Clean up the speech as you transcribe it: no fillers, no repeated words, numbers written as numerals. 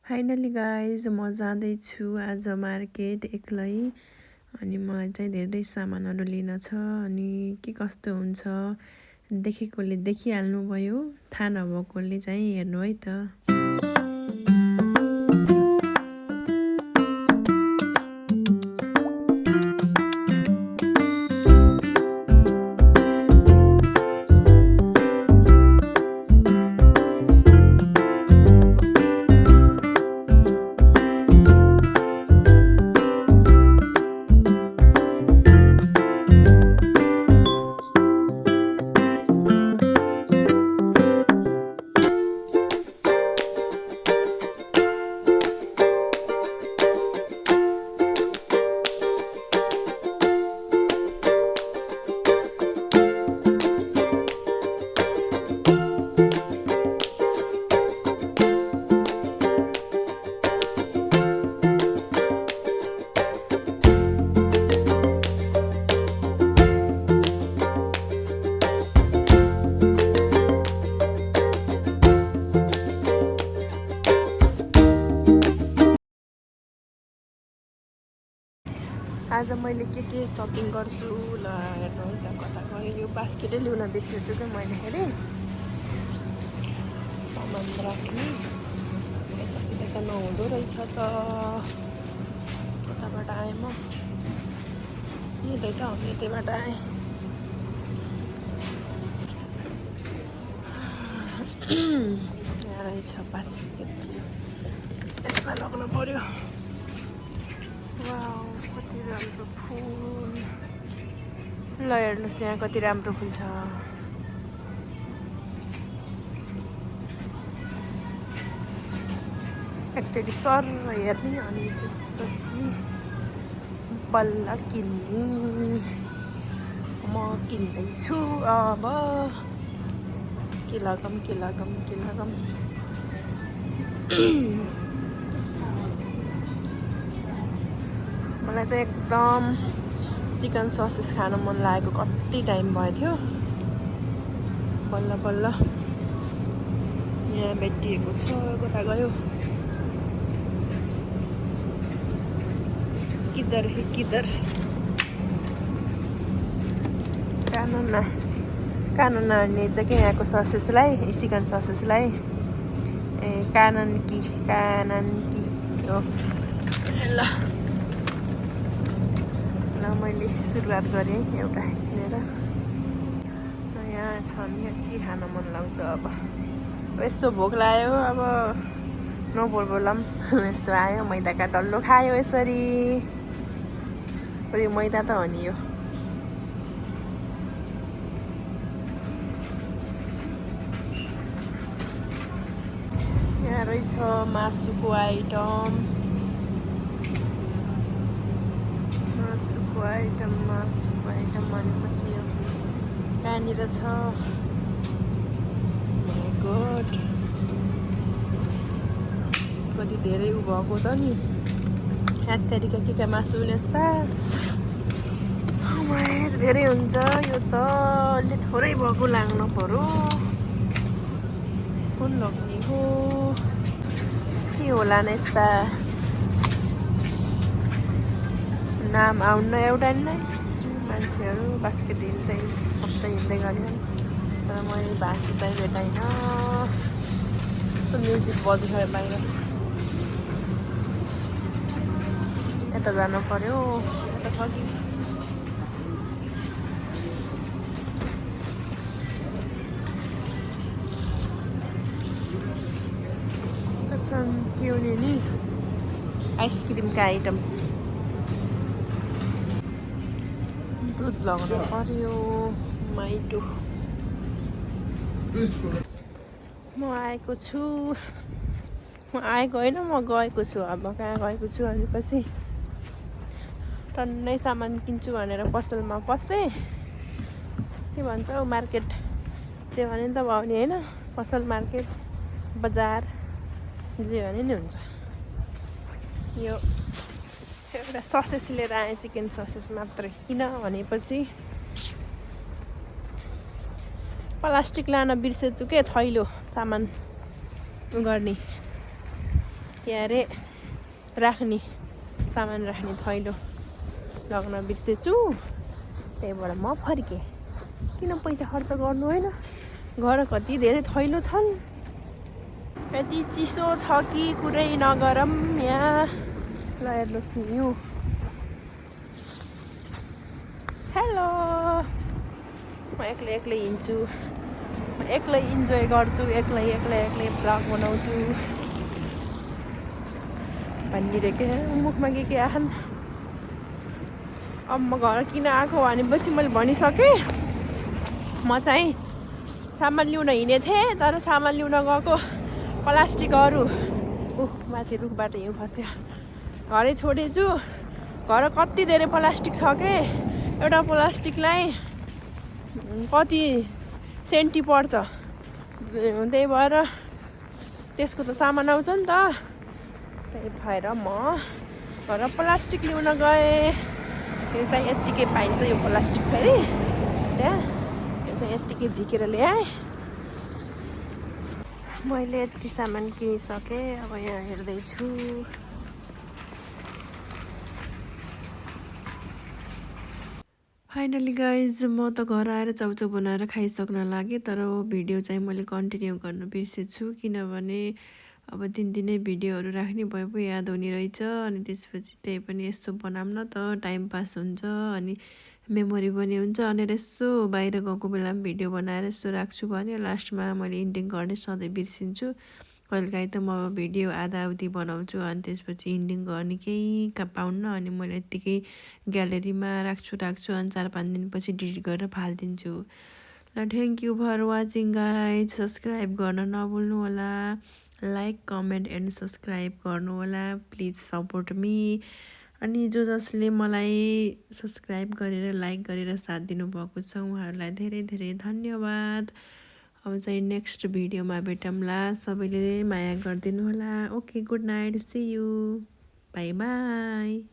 Finally guys म जाँदैछु आज मार्केट एक्लै अनि मलाई चाहिँ धेरै सामानहरू लिन छ अनि के कस्तो हुन्छ देखेकोले देखिहाल्नु भयो थाहा नभएकोले चाहिँ हेर्नु है त। आज मैले के सपिङ गर्छु ल हेर्नु है त कता गयो यो बास्केटै ल्याउन बिर्सेछु क्या मैले हेरेँ सामान राख्ने यतातिर त नहुँदो रहेछ त कताबाट आएँ म यतै त यतैबाट आएँ यहाँ रहेछ बास्केट यसमा लग्नु पर्यो। वाउ कति राम्रो फुल ल हेर्नुहोस् यहाँ कति राम्रो फुल छ एक्चुअली सर हेर्ने अनि त्यसपछि बल्ल किन्ने म किन्दैछु अब के लगम मलाई चाहिँ एकदम चिकन ससेस खान मन लागेको कति टाइम भयो थियो बल्ल यहाँ भेटिएको छ कता गयो किधर कानुन भन्ने चाहिँ के यहाँको ससेसलाई चिकन ससेसलाई ए कानन की हो ल मैले सुरुवात गरेँ एउटा किनेर यहाँ छ नि के खान मन लाग्छ अब यस्तो भोक लाग्यो अब नबोलम यस्तो आयो मैदाका डल्लो खायो यसरी यो मैदा त हो नि यो यहाँ रहेछ मासुको आइटम मासुको आइटम भनेपछि यो कहाँनिर छ गुड कति धेरै उ भएको त नि हात तरिका के मासु यस्ता धेरै हुन्छ यो त अलि थोरै भएको लाग्नु पर्यो कुन लग्ने हो के होला न यस्ता नाम आउन एउटा नै मान्छेहरू बास्केट हिँड्दै गऱ्यो तर मैले भाषु चाहिँ भेटाइनँ कस्तो म्युजिक बजिरहेको बाहिर यता जानु पर्यो यता छ कि छन् पिउने नि आइसक्रिमका आइटम दुध लगाउनु पर्यो माइटो म आएको छु म आएको होइन म गएको छु अब कहाँ गएको छु भनेपछि टन्नै सामान किन्छु भनेर पसलमा पसेँ के भन्छ मार्केट जे भने नि त भयो नि होइन पसल मार्केट बजार जे भने नि हुन्छ यो एउटा ससेस लिएर आएँ चिकन ससेस मात्रै किन भनेपछि प्लास्टिक लान बिर्सेछु के थैलो सामान गर्ने के अरे राख्ने सामान राख्ने थैलो लग्न बिर्सेछु, त्यही भएर म फर्केँ। किन पैसा खर्च गर्नु होइन, घर कति धेरै थैलो छन्। यति चिसो छ कि कुरै नगरौँ यहाँ। ल हेर्नुहोस् हिउँ। हेलो, म एक्लै हिँड्छु, म एक्लै इन्जोय गर्छु, एक्लै भ्लग बनाउँछु भनिदिएको मुखमा के आछन्। अब म घर किन आएको भनेपछि मैले भनिसकेँ। म चाहिँ सामान ल्याउन हिँडेको थिएँ, तर सामान ल्याउन गएको प्लास्टिकहरू माथि रुखबाट हिउँ खस्यो, घरै छोडेछु। घर कति धेरै प्लास्टिक छ के, एउटा प्लास्टिकलाई कति सेन्टी पर्छ, त्यही भएर त्यसको त सामान आउँछ नि त। त्यही भएर म घर प्लास्टिक ल्याउन गएँ। यो चाहिँ यत्तिकै पाइन्छ यो प्लास्टिक फेरि त्यहाँ, यो चाहिँ यत्तिकै झिकेर ल्याएँ। मैले यति सामान किनिसकेँ, अब यहाँ हेर्दैछु। फाइनली गाइज म त घर आएर चाउचाउ बनाएर खाइसक्न लागेँ, तर भिडियो चाहिँ मैले कन्टिन्यू गर्न बिर्सेछु, किनभने अब दिनदिनै भिडियोहरू राख्ने भए पो याद हुने रहेछ। अनि त्यसपछि त्यही पनि यस्तो बनाऊँ न त, टाइम पास हुन्छ अनि मेमोरी पनि हुन्छ। अनि यसो बाहिर गएको बेलामा भिडियो बनाएर यसो राख्छु भने लास्टमा मैले इन्डिङ गर्ने सधैँ बिर्सिन्छु। कहिलेकाहीँ त म भिडियो आधा अवधि बनाउँछु अनि त्यसपछि इन्डिङ गर्ने केही पाउन्न, अनि मैले यत्तिकै ग्यालेरीमा राख्छु अनि 4-5 दिनपछि डिलिट गरेर फालिदिन्छु। ल thank you for watching guys. Subscribe गर्न नभुल्नु होला, लाइक कमेन्ट एन्ड सब्सक्राइब गर्नु होला, प्लिज सपोर्ट मी। अनि जसले मलाई सब्सक्राइब गरेर लाइक गरेर साथ दिनुभएको छ उहाँहरूलाई धेरै धेरै धन्यवाद। अब चाहिँ नेक्स्ट भिडियोमा भेटौँला, सबैले माया गरिदिनु होला। Okay, good night, see you, bye by.